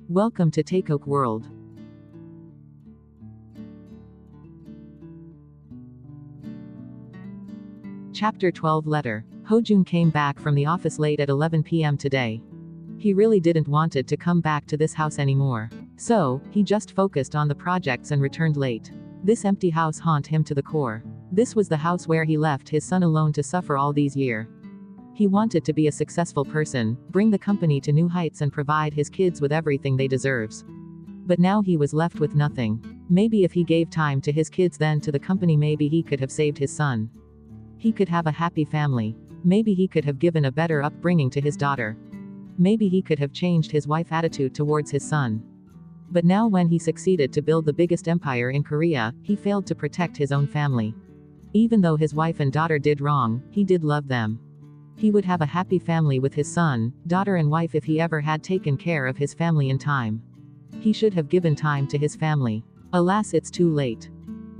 Welcome to Taekook World. Chapter 12 Letter. Hojun came back from the office late at 11 p.m. today. He really didn't wanted to come back to this house anymore. So, he just focused on the projects and returned late. This empty house haunted him to the core. This was the house where he left his son alone to suffer all these years. He wanted to be a successful person, bring the company to new heights and provide his kids with everything they deserves. But now he was left with nothing. Maybe if he gave time to his kids then to the company, maybe he could have saved his son. He could have a happy family. Maybe he could have given a better upbringing to his daughter. Maybe he could have changed his wife's attitude towards his son. But now when he succeeded to build the biggest empire in Korea, he failed to protect his own family. Even though his wife and daughter did wrong, he did love them. He would have a happy family with his son, daughter and wife if he ever had taken care of his family in time. He should have given time to his family. Alas, it's too late.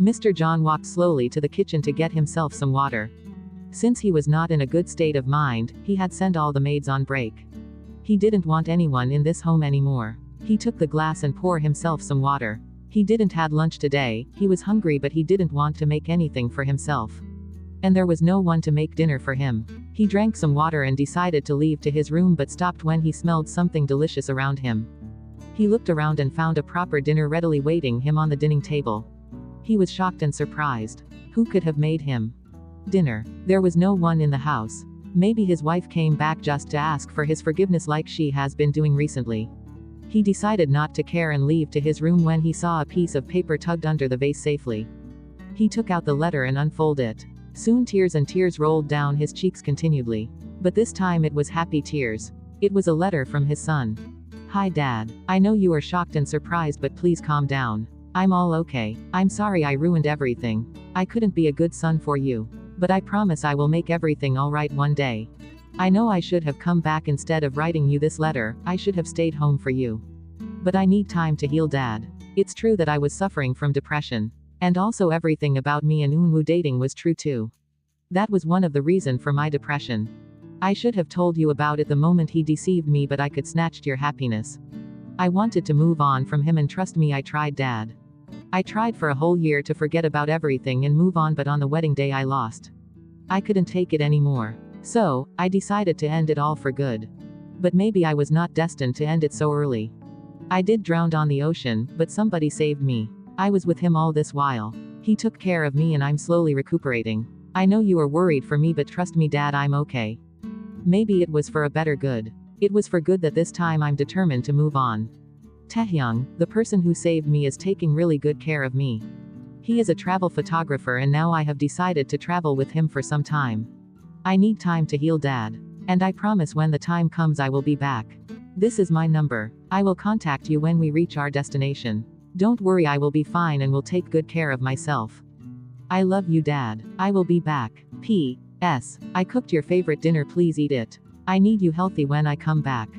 Mr. John walked slowly to the kitchen to get himself some water. Since he was not in a good state of mind, he had sent all the maids on break. He didn't want anyone in this home anymore. He took the glass and poured himself some water. He didn't had lunch today, he was hungry but he didn't want to make anything for himself. And there was no one to make dinner for him. He drank some water and decided to leave to his room but stopped when he smelled something delicious around him. He looked around and found a proper dinner readily waiting him on the dining table. He was shocked and surprised. Who could have made him dinner? There was no one in the house. Maybe his wife came back just to ask for his forgiveness like she has been doing recently. He decided not to care and leave to his room when he saw a piece of paper tucked under the vase safely. He took out the letter and unfolded it. Soon tears and tears rolled down his cheeks continually. But this time it was happy tears. It was a letter from his son. Hi Dad. I know you are shocked and surprised but please calm down. I'm all okay. I'm sorry I ruined everything. I couldn't be a good son for you. But I promise I will make everything alright one day. I know I should have come back instead of writing you this letter, I should have stayed home for you. But I need time to heal Dad. It's true that I was suffering from depression. And also everything about me and Eunwoo dating was true too. That was one of the reasons for my depression. I should have told you about it the moment he deceived me but I could snatched your happiness. I wanted to move on from him and trust me I tried Dad. I tried for a whole year to forget about everything and move on but on the wedding day I lost. I couldn't take it anymore. So, I decided to end it all for good. But maybe I was not destined to end it so early. I did drown on the ocean, but somebody saved me. I was with him all this while. He took care of me and I'm slowly recuperating. I know you are worried for me but trust me Dad I'm okay. Maybe it was for a better good. It was for good that this time I'm determined to move on. Taehyung, the person who saved me is taking really good care of me. He is a travel photographer and now I have decided to travel with him for some time. I need time to heal Dad. And I promise when the time comes I will be back. This is my number. I will contact you when we reach our destination. Don't worry I will be fine and will take good care of myself. I love you Dad. I will be back. P.S. I cooked your favorite dinner please eat it. I need you healthy when I come back.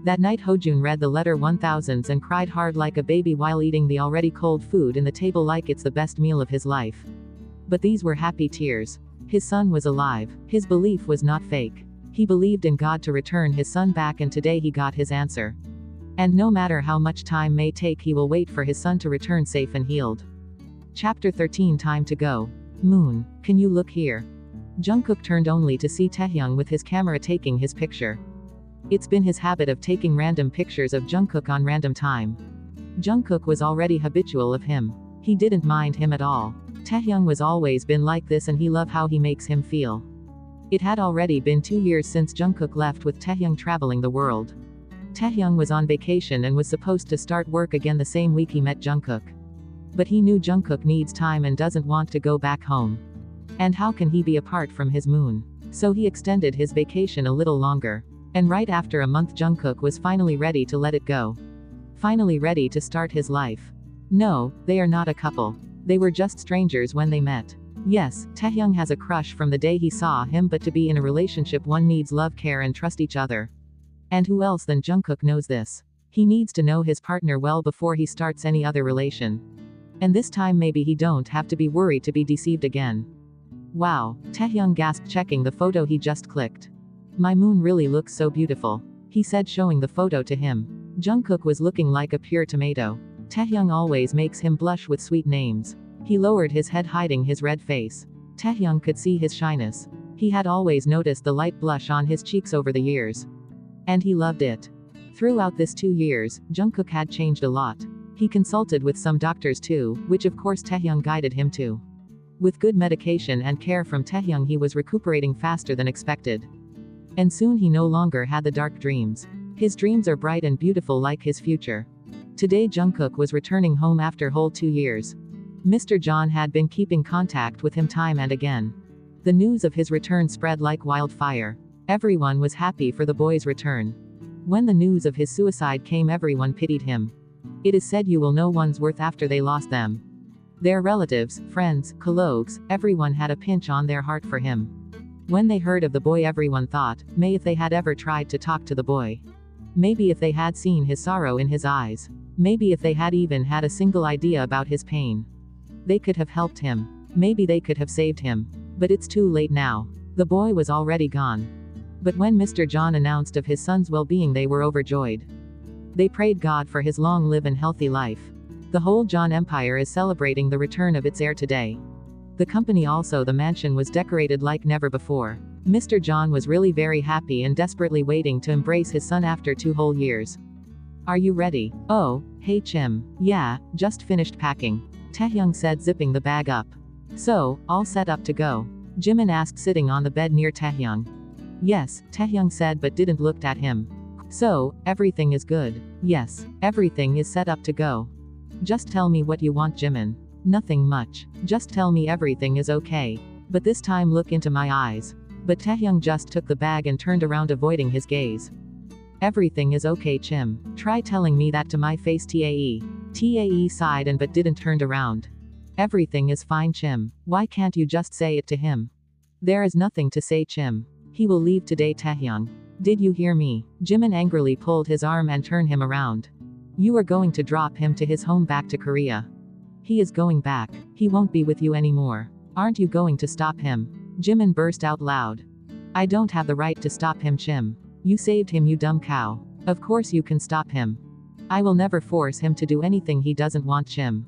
That night Hojun read the letter 1000s and cried hard like a baby while eating the already cold food in the table like it's the best meal of his life. But these were happy tears. His son was alive. His belief was not fake. He believed in God to return his son back and today he got his answer. And no matter how much time may take he will wait for his son to return safe and healed. Chapter 13 Time to go. Moon, can you look here? Jungkook turned only to see Taehyung with his camera taking his picture. It's been his habit of taking random pictures of Jungkook on random time. Jungkook was already habitual of him. He didn't mind him at all. Taehyung was always been like this and he loved how he makes him feel. It had already been 2 years since Jungkook left with Taehyung traveling the world. Taehyung was on vacation and was supposed to start work again the same week he met Jungkook. But he knew Jungkook needs time and doesn't want to go back home. And how can he be apart from his moon? So he extended his vacation a little longer. And right after a month Jungkook was finally ready to let it go. Finally ready to start his life. No, they are not a couple. They were just strangers when they met. Yes, Taehyung has a crush from the day he saw him but to be in a relationship one needs love, care and trust each other. And who else than Jungkook knows this? He needs to know his partner well before he starts any other relation. And this time maybe he don't have to be worried to be deceived again. Wow, Taehyung gasped checking the photo he just clicked. My moon really looks so beautiful. He said showing the photo to him. Jungkook was looking like a pure tomato. Taehyung always makes him blush with sweet names. He lowered his head, hiding his red face. Taehyung could see his shyness. He had always noticed the light blush on his cheeks over the years. And he loved it. Throughout this 2 years, Jungkook had changed a lot. He consulted with some doctors too, which of course Taehyung guided him to. With good medication and care from Taehyung, he was recuperating faster than expected. And soon he no longer had the dark dreams. His dreams are bright and beautiful like his future. Today Jungkook was returning home after whole 2 years. Mr. John had been keeping contact with him time and again. The news of his return spread like wildfire. Everyone was happy for the boy's return. When the news of his suicide came, everyone pitied him. It is said you will know one's worth after they lost them. Their relatives, friends, colleagues, everyone had a pinch on their heart for him. When they heard of the boy, everyone thought, may if they had ever tried to talk to the boy. Maybe if they had seen his sorrow in his eyes. Maybe if they had even had a single idea about his pain. They could have helped him. Maybe they could have saved him. But it's too late now. The boy was already gone. But when Mr. John announced of his son's well-being, they were overjoyed. They prayed God for his long live and healthy life. The whole John Empire is celebrating the return of its heir today. The company also, the mansion was decorated like never before. Mr. John was really very happy and desperately waiting to embrace his son after 2 whole years. Are you ready? Oh, hey Chim. Yeah, just finished packing. Taehyung said, zipping the bag up. So, all set up to go? Jimin asked, sitting on the bed near Taehyung. Yes, Taehyung said, but didn't look at him. So, everything is good? Yes, everything is set up to go. Just tell me what you want, Jimin. Nothing much. Just tell me everything is okay. But this time look into my eyes. But Taehyung just took the bag and turned around, avoiding his gaze. Everything is okay, Chim. Try telling me that to my face. Tae sighed and but didn't turn around. Everything is fine, Chim. Why can't you just say it to him? There is nothing to say, Chim. He will leave today, Taehyung. Did you hear me? Jimin angrily pulled his arm and turned him around. You are going to drop him to his home back to Korea. He is going back. He won't be with you anymore. Aren't you going to stop him? Jimin burst out loud. I don't have the right to stop him, Chim. You saved him, you dumb cow. Of course you can stop him. I will never force him to do anything he doesn't want, Chim.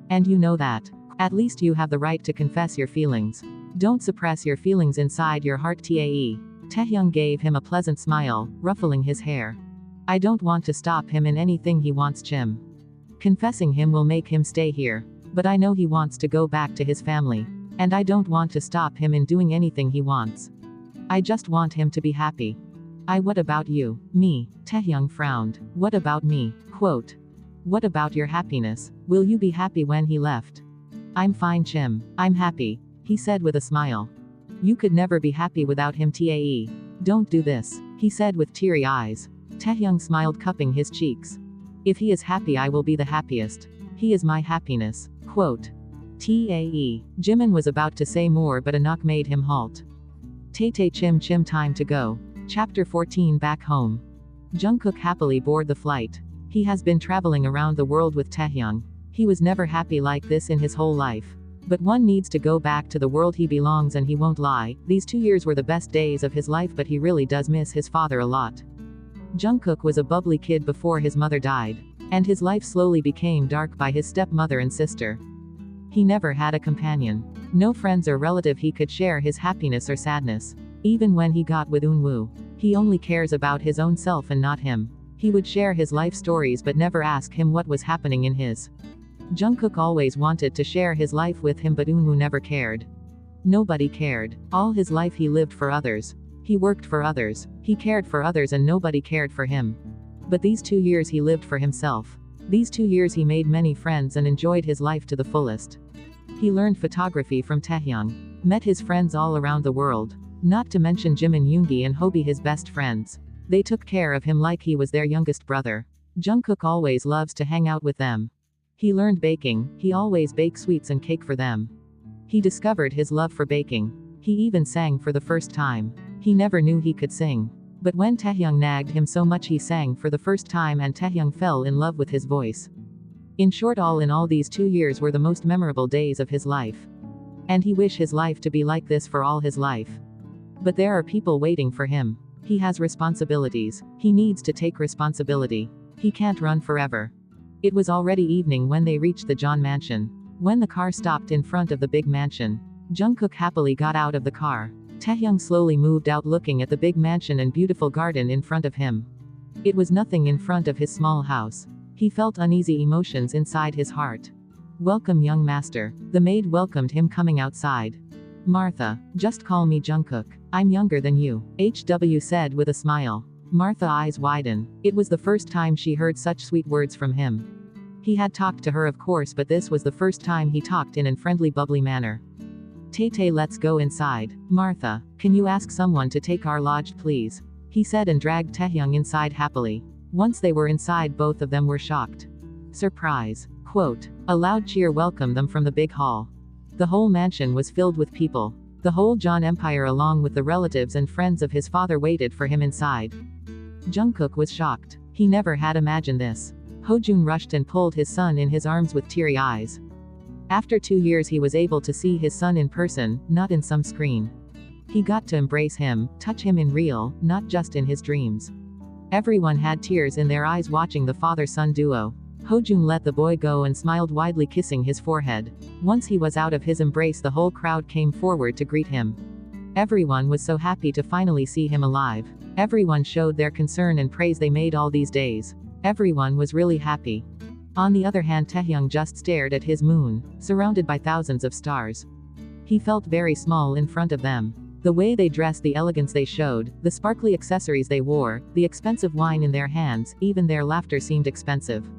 And you know that. At least you have the right to confess your feelings. Don't suppress your feelings inside your heart, Taehyung gave him a pleasant smile, ruffling his hair. I don't want to stop him in anything he wants, Chim. Confessing him will make him stay here. But I know he wants to go back to his family. And I don't want to stop him in doing anything he wants. I just want him to be happy. What about you? Me? Taehyung frowned. What about me? Quote. What about your happiness? Will you be happy when he left? I'm fine, Chim. I'm happy, he said with a smile. You could never be happy without him, Tae. Don't do this, he said with teary eyes. Taehyung smiled, cupping his cheeks. If he is happy, I will be the happiest. He is my happiness. Quote. Tae. Jimin was about to say more, but a knock made him halt. Tay Chim, time to go. Chapter 14. Back home. Jungkook happily boarded the flight. He has been traveling around the world with Taehyung. He was never happy like this in his whole life. But one needs to go back to the world he belongs, and he won't lie, these 2 years were the best days of his life, but he really does miss his father a lot. Jungkook was a bubbly kid before his mother died. And his life slowly became dark by his stepmother and sister. He never had a companion. No friends or relative he could share his happiness or sadness. Even when he got with Eunwoo, he only cares about his own self and not him. He would share his life stories but never ask him what was happening in his. Jungkook always wanted to share his life with him, but Eunwoo never cared. Nobody cared. All his life he lived for others. He worked for others. He cared for others, and nobody cared for him. But these 2 years he lived for himself. These 2 years he made many friends and enjoyed his life to the fullest. He learned photography from Taehyung. Met his friends all around the world. Not to mention Jimin, Yoongi and Hobi, his best friends. They took care of him like he was their youngest brother. Jungkook always loves to hang out with them. He learned baking. He always baked sweets and cake for them. He discovered his love for baking. He even sang for the first time. He never knew he could sing. But when Taehyung nagged him so much, he sang for the first time, and Taehyung fell in love with his voice. In short, all in all, these 2 years were the most memorable days of his life. And he wished his life to be like this for all his life. But there are people waiting for him. He has responsibilities. He needs to take responsibility. He can't run forever. It was already evening when they reached the John mansion. When the car stopped in front of the big mansion, Jungkook happily got out of the car. Taehyung slowly moved out looking at the big mansion and beautiful garden in front of him. It was nothing in front of his small house. He felt uneasy emotions inside his heart. Welcome young master. The maid welcomed him coming outside. Martha, just call me Jungkook. I'm younger than you, HW said with a smile. Martha's eyes widen. It was the first time she heard such sweet words from him. He had talked to her of course, but this was the first time he talked in a friendly bubbly manner. Tay, let's go inside. Martha, can you ask someone to take our lodge please? He said and dragged Taehyung inside happily. Once they were inside, both of them were shocked. Surprise. Quote. A loud cheer welcomed them from the big hall. The whole mansion was filled with people. The whole John Empire along with the relatives and friends of his father waited for him inside. Jungkook was shocked. He never had imagined this. Hojun rushed and pulled his son in his arms with teary eyes. After 2 years he was able to see his son in person, not in some screen. He got to embrace him, touch him in real, not just in his dreams. Everyone had tears in their eyes watching the father-son duo. Hojun let the boy go and smiled widely, kissing his forehead. Once he was out of his embrace, the whole crowd came forward to greet him. Everyone was so happy to finally see him alive. Everyone showed their concern and praise they made all these days. Everyone was really happy. On the other hand, Taehyung just stared at his moon, surrounded by thousands of stars. He felt very small in front of them. The way they dressed, the elegance they showed, the sparkly accessories they wore, the expensive wine in their hands, even their laughter seemed expensive.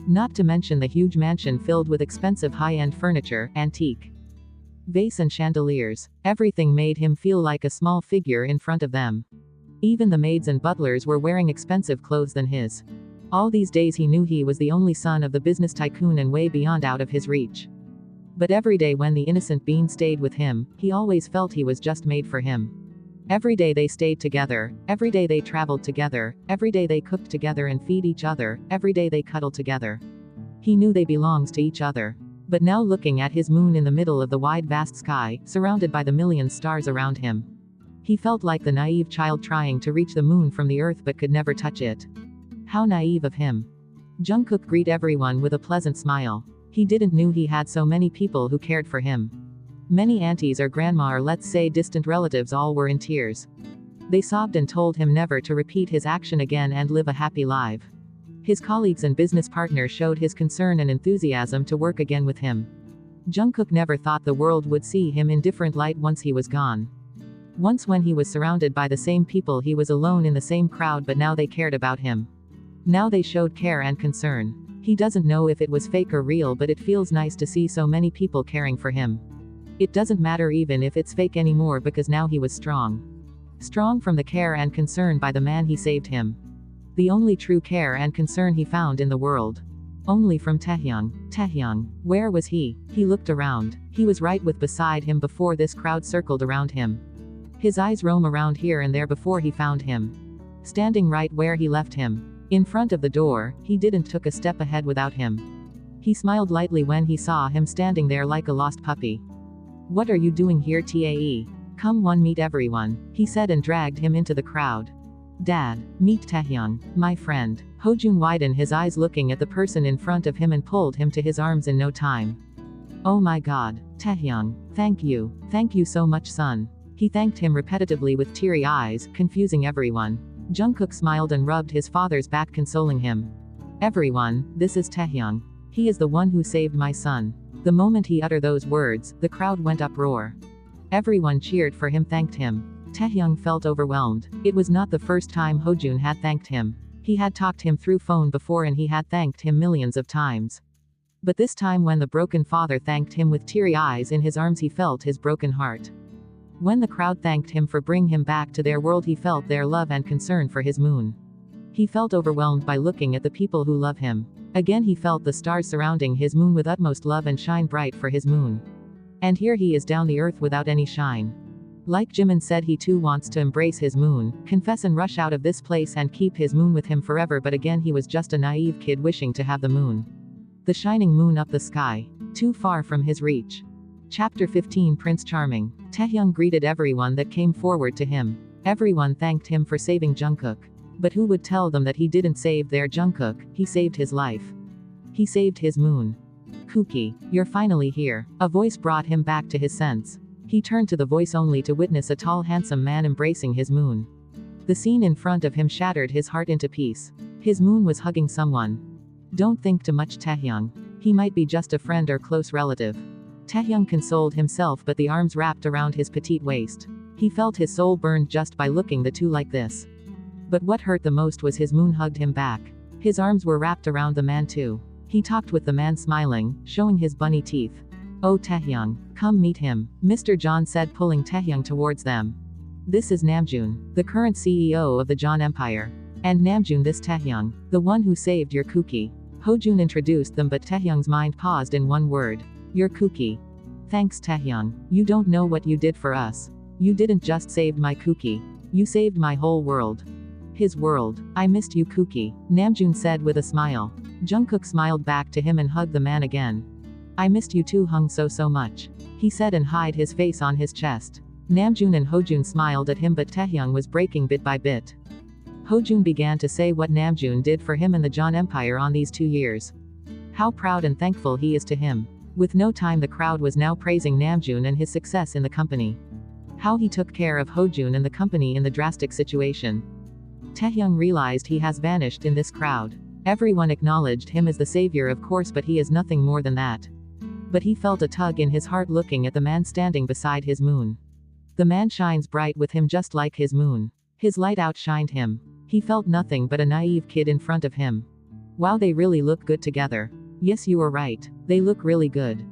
Not to mention the huge mansion filled with expensive high-end furniture, antique vase and chandeliers. Everything made him feel like a small figure in front of them. Even the maids and butlers were wearing expensive clothes than his. All these days he knew he was the only son of the business tycoon and way beyond out of his reach. But every day when the innocent being stayed with him, he always felt he was just made for him. Every day they stayed together, every day they traveled together, every day they cooked together and feed each other, every day they cuddled together. He knew they belonged to each other. But now looking at his moon in the middle of the wide vast sky, surrounded by the million stars around him, he felt like the naive child trying to reach the moon from the earth but could never touch it. How naive of him. Jungkook greeted everyone with a pleasant smile. He didn't knew he had so many people who cared for him. Many aunties or grandma or let's say distant relatives all were in tears. They sobbed and told him never to repeat his action again and live a happy life. His colleagues and business partners showed his concern and enthusiasm to work again with him. Jungkook never thought the world would see him in different light once he was gone. Once when he was surrounded by the same people he was alone in the same crowd, but now they cared about him. Now they showed care and concern. He doesn't know if it was fake or real, but it feels nice to see so many people caring for him. It doesn't matter even if it's fake anymore because now he was strong. Strong from the care and concern by the man he saved him. The only true care and concern he found in the world. Only from Taehyung. Taehyung. Where was he? He looked around. He was right with beside him before this crowd circled around him. His eyes roam around here and there before he found him. Standing right where he left him. In front of the door, he didn't took a step ahead without him. He smiled lightly when he saw him standing there like a lost puppy. What are you doing here, Tae? Come one meet everyone, he said and dragged him into the crowd. Dad, meet Taehyung, my friend. Hojun widened his eyes looking at the person in front of him and pulled him to his arms in no time. Oh my god, Taehyung, thank you so much son. He thanked him repetitively with teary eyes, confusing everyone. Jungkook smiled and rubbed his father's back, consoling him. Everyone, this is Taehyung. He is the one who saved my son. The moment he uttered those words, the crowd went uproar. Everyone cheered for him, thanked him. Taehyung felt overwhelmed. It was not the first time Hojun had thanked him. He had talked him through phone before and he had thanked him millions of times. But this time when the broken father thanked him with teary eyes in his arms, he felt his broken heart. When the crowd thanked him for bringing him back to their world, he felt their love and concern for his moon. He felt overwhelmed by looking at the people who love him. Again he felt the stars surrounding his moon with utmost love and shine bright for his moon. And here he is down the earth without any shine. Like Jimin said, he too wants to embrace his moon, confess and rush out of this place and keep his moon with him forever, but again he was just a naive kid wishing to have the moon. The shining moon up the sky. Too far from his reach. Chapter 15 Prince Charming. Taehyung greeted everyone that came forward to him. Everyone thanked him for saving Jungkook. But who would tell them that he didn't save their Jungkook, he saved his life. He saved his moon. Kooky, you're finally here. A voice brought him back to his sense. He turned to the voice only to witness a tall handsome man embracing his moon. The scene in front of him shattered his heart into piece. His moon was hugging someone. Don't think too much, Taehyung. He might be just a friend or close relative. Taehyung consoled himself, but the arms wrapped around his petite waist. He felt his soul burned just by looking the two like this. But what hurt the most was his moon hugged him back. His arms were wrapped around the man too. He talked with the man smiling, showing his bunny teeth. Oh Taehyung, come meet him, Mr. John said, pulling Taehyung towards them. This is Namjoon, the current CEO of the John Empire. And Namjoon, this Taehyung, the one who saved your Kooky. Hojun introduced them, but Taehyung's mind paused in one word. Your Kooky. Thanks Taehyung, you don't know what you did for us. You didn't just save my Kooky. You saved my whole world. His world. I missed you Kooky, Namjoon said with a smile. Jungkook smiled back to him and hugged the man again. I missed you too Hung so much, he said and hid his face on his chest. Namjoon and Hojun smiled at him, but Taehyung was breaking bit by bit. Hojun began to say what Namjoon did for him and the John Empire on these 2 years. How proud and thankful he is to him. With no time, the crowd was now praising Namjoon and his success in the company. How he took care of Hojun and the company in the drastic situation. Taehyung realized he has vanished in this crowd. Everyone acknowledged him as the savior, of course, but he is nothing more than that. But he felt a tug in his heart looking at the man standing beside his moon. The man shines bright with him just like his moon. His light outshined him. He felt nothing but a naive kid in front of him. Wow, they really look good together. Yes, you were right. They look really good.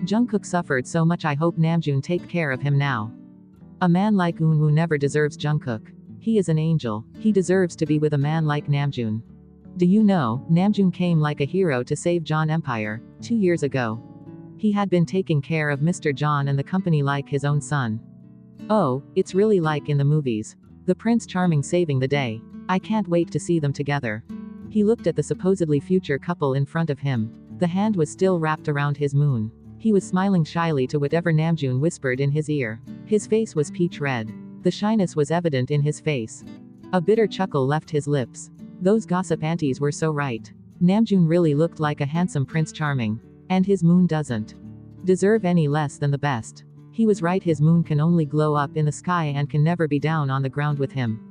Jungkook suffered so much. I hope Namjoon take care of him now. A man like Eunwoo never deserves Jungkook. He is an angel. He deserves to be with a man like Namjoon. Do you know, Namjoon came like a hero to save John Empire, 2 years ago. He had been taking care of Mr. John and the company like his own son. Oh, it's really like in the movies. The Prince Charming saving the day. I can't wait to see them together. He looked at the supposedly future couple in front of him. The hand was still wrapped around his moon. He was smiling shyly to whatever Namjoon whispered in his ear. His face was peach red. The shyness was evident in his face. A bitter chuckle left his lips. Those gossip aunties were so right. Namjoon really looked like a handsome Prince Charming. And his moon doesn't deserve any less than the best. He was right, his moon can only glow up in the sky and can never be down on the ground with him.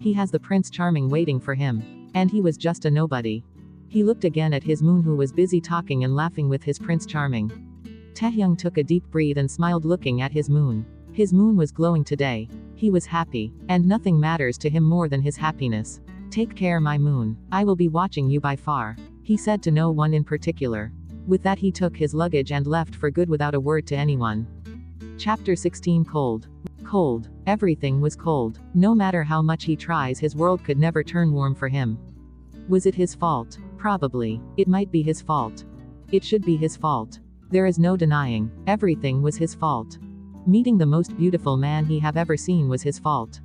He has the Prince Charming waiting for him. And he was just a nobody. He looked again at his moon, who was busy talking and laughing with his Prince Charming. Taehyung took a deep breath and smiled looking at his moon. His moon was glowing today. He was happy. And nothing matters to him more than his happiness. Take care, my moon. I will be watching you by far, he said to no one in particular. With that, he took his luggage and left for good without a word to anyone. Chapter 16. Cold. Cold. Everything was cold. No matter how much he tries, his world could never turn warm for him. Was it his fault? Probably. It might be his fault. It should be his fault. There is no denying. Everything was his fault. Meeting the most beautiful man he have ever seen was his fault.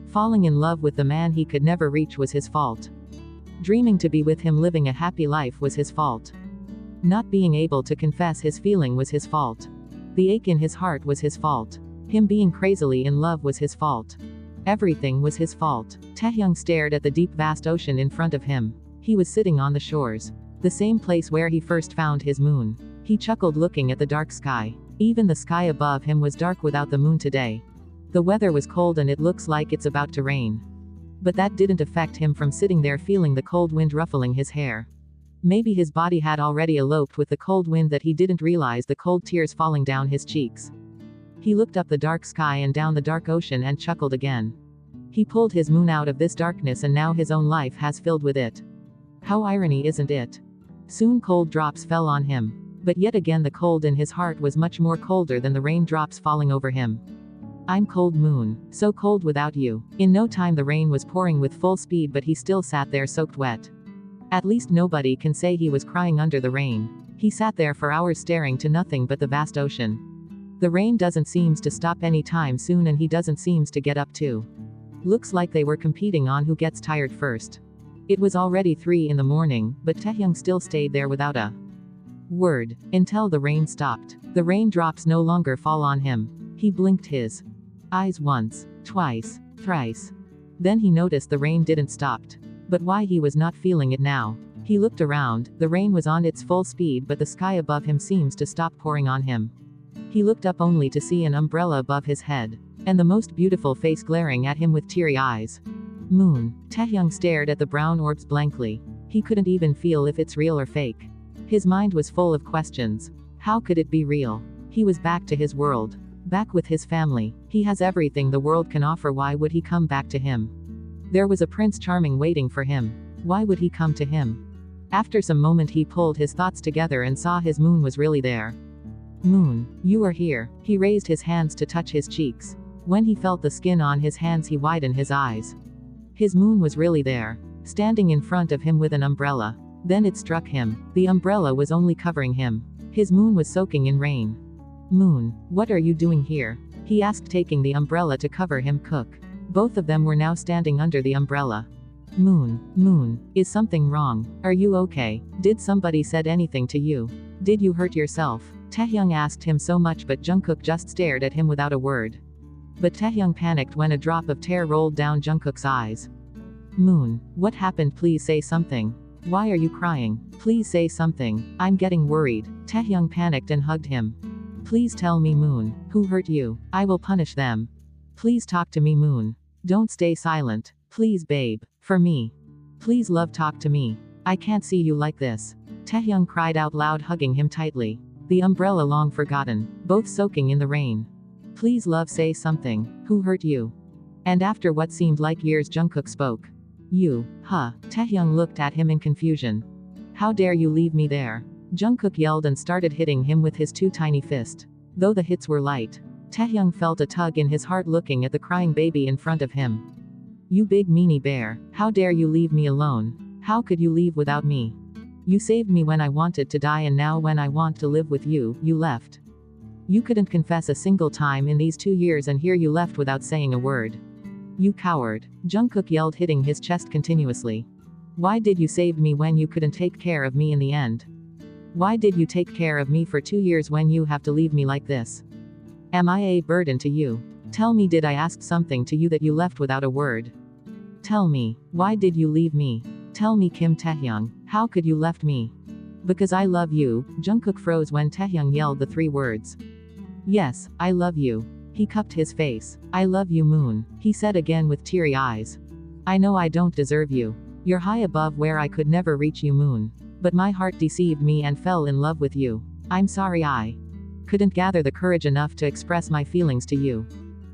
Falling in love with the man he could never reach was his fault. Dreaming to be with him, living a happy life, was his fault. Not being able to confess his feeling was his fault. The ache in his heart was his fault. Him being crazily in love was his fault. Everything was his fault. Taehyung stared at the deep vast ocean in front of him. He was sitting on the shores. The same place where he first found his moon. He chuckled looking at the dark sky. Even the sky above him was dark without the moon today. The weather was cold and it looks like it's about to rain. But that didn't affect him from sitting there feeling the cold wind ruffling his hair. Maybe his body had already eloped with the cold wind that he didn't realize the cold tears falling down his cheeks. He looked up the dark sky and down the dark ocean and chuckled again. He pulled his moon out of this darkness and now his own life has filled with it. How irony, isn't it? Soon cold drops fell on him. But yet again the cold in his heart was much more colder than the raindrops falling over him. I'm cold moon, so cold without you. In no time the rain was pouring with full speed, but he still sat there soaked wet. At least nobody can say he was crying under the rain. He sat there for hours staring to nothing but the vast ocean. The rain doesn't seems to stop anytime soon and he doesn't seems to get up too. Looks like they were competing on who gets tired first. It was already 3 in the morning, but Taehyung still stayed there without a word, until the rain stopped. The raindrops no longer fall on him. He blinked his eyes once, twice, thrice. Then he noticed the rain didn't stop. But why he was not feeling it now? He looked around, the rain was on its full speed but the sky above him seems to stop pouring on him. He looked up only to see an umbrella above his head. And the most beautiful face glaring at him with teary eyes. Moon. Taehyung stared at the brown orbs blankly. He couldn't even feel if it's real or fake. His mind was full of questions. How could it be real? He was back to his world. Back with his family. He has everything the world can offer, why would he come back to him? There was a Prince Charming waiting for him. Why would he come to him? After some moment he pulled his thoughts together and saw his Moon was really there. Moon, you are here. He raised his hands to touch his cheeks. When he felt the skin on his hands he widened his eyes. His Moon was really there, standing in front of him with an umbrella. Then it struck him. The umbrella was only covering him. His Moon was soaking in rain. Moon, what are you doing here? He asked, taking the umbrella to cover him. Cook. Both of them were now standing under the umbrella. Moon, is something wrong? Are you okay? Did somebody said anything to you? Did you hurt yourself? Taehyung asked him so much but Jungkook just stared at him without a word. But Taehyung panicked when a drop of tear rolled down Jungkook's eyes. Moon, what happened? Please say something. Why are you crying? Please say something. I'm getting worried. Taehyung panicked and hugged him. Please tell me, Moon. Who hurt you? I will punish them. Please talk to me, Moon. Don't stay silent. Please, babe. For me. Please, love, talk to me. I can't see you like this. Taehyung cried out loud, hugging him tightly. The umbrella long forgotten, both soaking in the rain. Please, love, say something. Who hurt you? And after what seemed like years Jungkook spoke. You, huh? Taehyung looked at him in confusion. How dare you leave me there? Jungkook yelled and started hitting him with his two tiny fists. Though the hits were light, Taehyung felt a tug in his heart looking at the crying baby in front of him. You big meanie bear, how dare you leave me alone? How could you leave without me? You saved me when I wanted to die and now when I want to live with you, you left. You couldn't confess a single time in these 2 years and here you left without saying a word. You coward. Jungkook yelled, hitting his chest continuously. Why did you save me when you couldn't take care of me in the end? Why did you take care of me for 2 years when you have to leave me like this? Am I a burden to you? Tell me, did I ask something to you that you left without a word? Tell me, why did you leave me? Tell me, Kim Taehyung, how could you left me? Because I love you. Jungkook froze when Taehyung yelled the 3 words. Yes, I love you. He cupped his face. I love you, Moon, he said again with teary eyes. I know I don't deserve you. You're high above where I could never reach you, Moon. But my heart deceived me and fell in love with you. I'm sorry I couldn't gather the courage enough to express my feelings to you.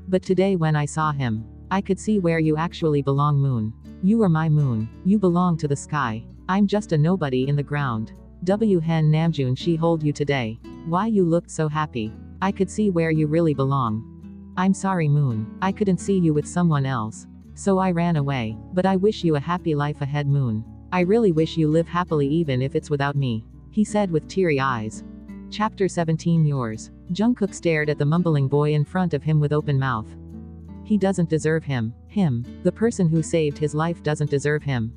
But today when I saw him, I could see where you actually belong, Moon. You are my Moon. You belong to the sky. I'm just a nobody in the ground. Hen Namjoon, she hold you today. Why you looked so happy. I could see where you really belong. I'm sorry, Moon. I couldn't see you with someone else. So I ran away. But I wish you a happy life ahead, Moon. I really wish you live happily even if it's without me, he said with teary eyes. Chapter 17 Yours. Jungkook stared at the mumbling boy in front of him with open mouth. He doesn't deserve him. The person who saved his life doesn't deserve him.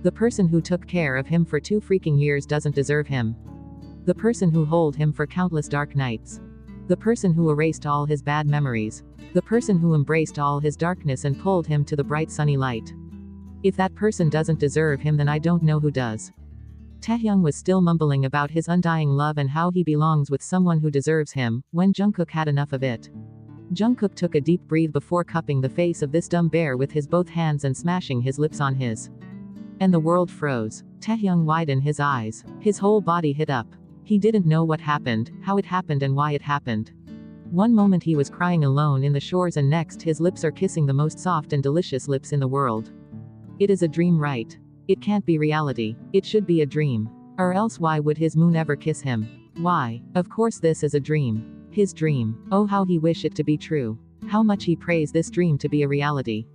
The person who took care of him for 2 freaking years doesn't deserve him. The person who held him for countless dark nights. The person who erased all his bad memories. The person who embraced all his darkness and pulled him to the bright sunny light. If that person doesn't deserve him, then I don't know who does. Taehyung was still mumbling about his undying love and how he belongs with someone who deserves him, when Jungkook had enough of it. Jungkook took a deep breath before cupping the face of this dumb bear with his both hands and smashing his lips on his. And the world froze. Taehyung widened his eyes. His whole body hit up. He didn't know what happened, how it happened and why it happened. One moment he was crying alone in the shores and next his lips are kissing the most soft and delicious lips in the world. It is a dream, right? It can't be reality. It should be a dream. Or else why would his Moon ever kiss him? Why? Of course this is a dream. His dream. Oh, how he wished it to be true. How much he prays this dream to be a reality.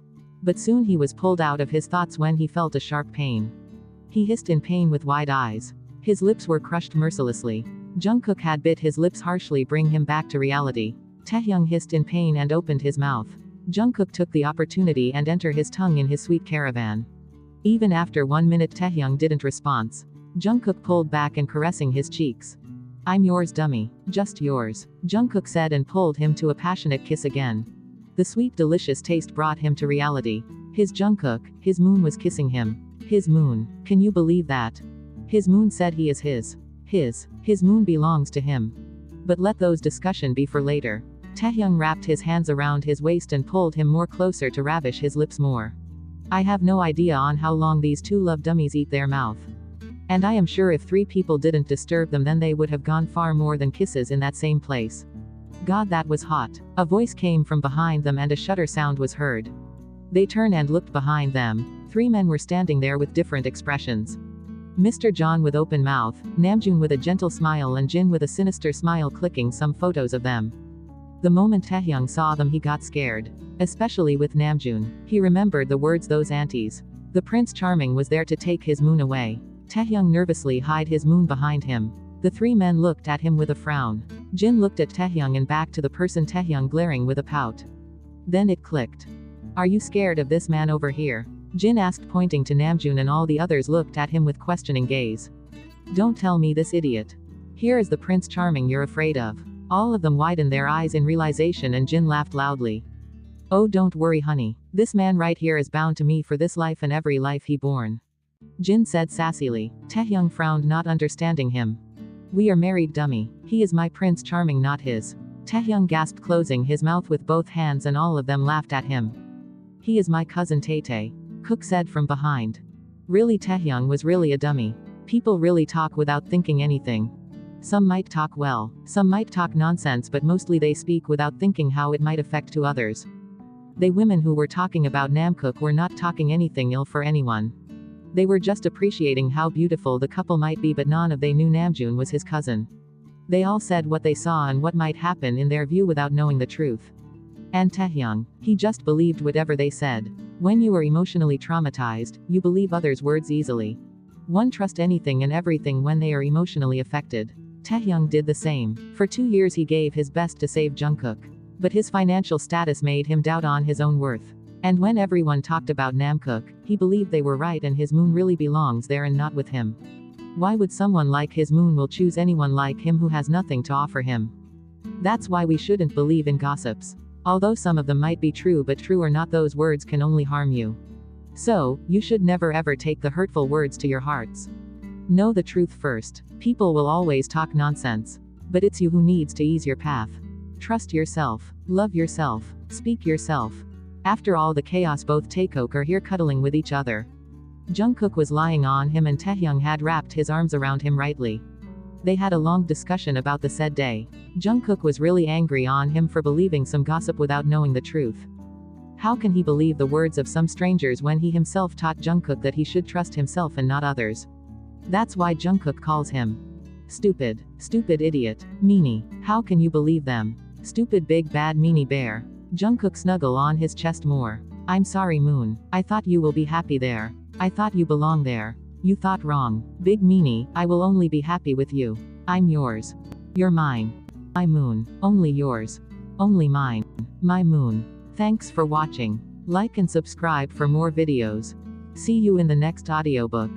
But soon he was pulled out of his thoughts when he felt a sharp pain. He hissed in pain with wide eyes. His lips were crushed mercilessly. Jungkook had bit his lips harshly, bring him back to reality. Taehyung hissed in pain and opened his mouth. Jungkook took the opportunity and entered his tongue in his sweet caravan. Even after 1 minute Taehyung didn't respond. Jungkook pulled back and caressing his cheeks. I'm yours, dummy. Just yours. Jungkook said and pulled him to a passionate kiss again. The sweet delicious taste brought him to reality. His Jungkook, his Moon was kissing him. His Moon. Can you believe that? His Moon said he is his. His Moon belongs to him. But let those discussion be for later. Taehyung wrapped his hands around his waist and pulled him more closer to ravish his lips more. I have no idea on how long these two love dummies eat their mouth. And I am sure if 3 people didn't disturb them then they would have gone far more than kisses in that same place. God, that was hot. A voice came from behind them and a shutter sound was heard. They turned and looked behind them. 3 men were standing there with different expressions. Mr. John with open mouth, Namjoon with a gentle smile and Jin with a sinister smile, clicking some photos of them. The moment Taehyung saw them he got scared. Especially with Namjoon. He remembered the words those aunties. The Prince Charming was there to take his Moon away. Taehyung nervously hid his Moon behind him. The 3 men looked at him with a frown. Jin looked at Taehyung and back to the person Taehyung, glaring with a pout. Then it clicked. Are you scared of this man over here? Jin asked, pointing to Namjoon, and all the others looked at him with questioning gaze. Don't tell me this idiot. Here is the Prince Charming you're afraid of. All of them widened their eyes in realization and Jin laughed loudly. Oh, don't worry honey. This man right here is bound to me for this life and every life he born. Jin said sassily. Taehyung frowned, not understanding him. We are married, dummy. He is my Prince Charming, not his. Taehyung gasped, closing his mouth with both hands, and all of them laughed at him. He is my cousin Taekook said from behind. Really, Taehyung was really a dummy. People really talk without thinking anything. Some might talk well, some might talk nonsense, but mostly they speak without thinking how it might affect to others. They women who were talking about Namkook were not talking anything ill for anyone. They were just appreciating how beautiful the couple might be, but none of they knew Namjoon was his cousin. They all said what they saw and what might happen in their view without knowing the truth. And Taehyung, he just believed whatever they said. When you are emotionally traumatized, you believe others' words easily. One trusts anything and everything when they are emotionally affected. Taehyung did the same. For 2 years he gave his best to save Jungkook. But his financial status made him doubt on his own worth. And when everyone talked about Namkook, he believed they were right and his Moon really belongs there and not with him. Why would someone like his Moon will choose anyone like him who has nothing to offer him? That's why we shouldn't believe in gossips. Although some of them might be true, but true or not, those words can only harm you. So, you should never ever take the hurtful words to your hearts. Know the truth first. People will always talk nonsense. But it's you who needs to ease your path. Trust yourself. Love yourself. Speak yourself. After all the chaos, both Taekook are here cuddling with each other. Jungkook was lying on him and Taehyung had wrapped his arms around him rightly. They had a long discussion about the said day. Jungkook was really angry on him for believing some gossip without knowing the truth. How can he believe the words of some strangers when he himself taught Jungkook that he should trust himself and not others? That's why Jungkook calls him stupid, stupid idiot, meanie. How can you believe them? Stupid big bad meanie bear. Jungkook snuggle on his chest more. I'm sorry Moon. I thought you will be happy there. I thought you belong there. You thought wrong. Big meanie, I will only be happy with you. I'm yours. You're mine. My Moon. Only yours. Only mine. My Moon. Thanks for watching. Like and subscribe for more videos. See you in the next audiobook.